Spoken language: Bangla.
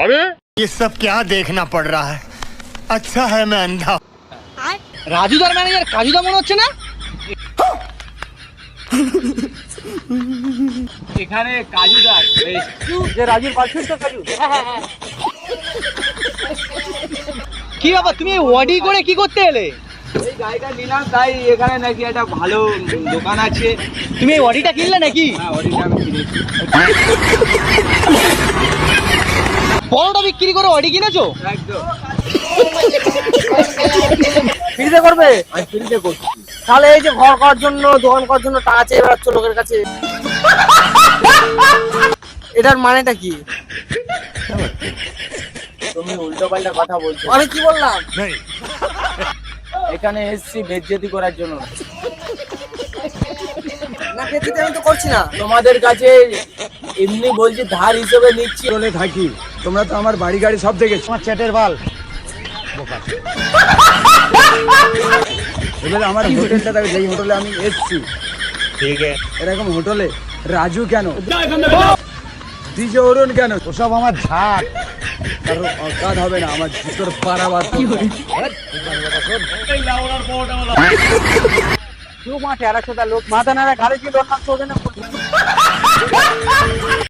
अरे ये सब क्या देखना पड़ रहा है, अच्छा है मैं अंधा। রাজুদার ম্যানেজার কাজুদা মনে হচ্ছে না? এখানে কাজুদার যে রাজুর গার্লফ্রেন্ড তো কাজু। কি বাবা তুমি ওয়াডি করে কি করতে এলে? এই গাড়িটা নিলাম, তাই এখানে নাকি একটা ভালো দোকান আছে। তুমি এই ওয়াডিটা কিনলে নাকি? হ্যাঁ, ওদিকে আমি কিনেছি। বড়টা বিক্রি করে ওয়াডি কিনেছো? একদম ফ্রিতে করবে? আমি ফ্রিতে করছি। তাহলে এই যে ঘর করার জন্য দোকান করার জন্য টাকা চেয়ে বেড়াচ্ছ লোকের কাছে, এটার মানেটা কি? তুমি উল্টো পাল্টা কথা বলছো। আমি কি বললাম? এখানে এসছি বেজ্জতি করার জন্য। না পেটিতে আমি তো করছি না। তোমাদের কাছে এমনি বলছি ধার হিসেবে নিচ্ছি। চলে থাকি, তোমরা তো আমার বাড়ি গাড়ি সব দেখেছো। তোমার চ্যাটের বাল। এবারে আমার হোটেলটা দেখো, যেই হোটেলে আমি এসছি, ठीक है, এরকম হোটেলে রাজু কেন, ডিজে অরুণ কেন, ওসব আমার ঝাড়, কারণ অকাদ হবে না আমার জুতোর পারাবার। লোক মাঠে আর একটা লোক মাথা নাড়া ঘাড়ে কি লোক নাচছে ওখানে।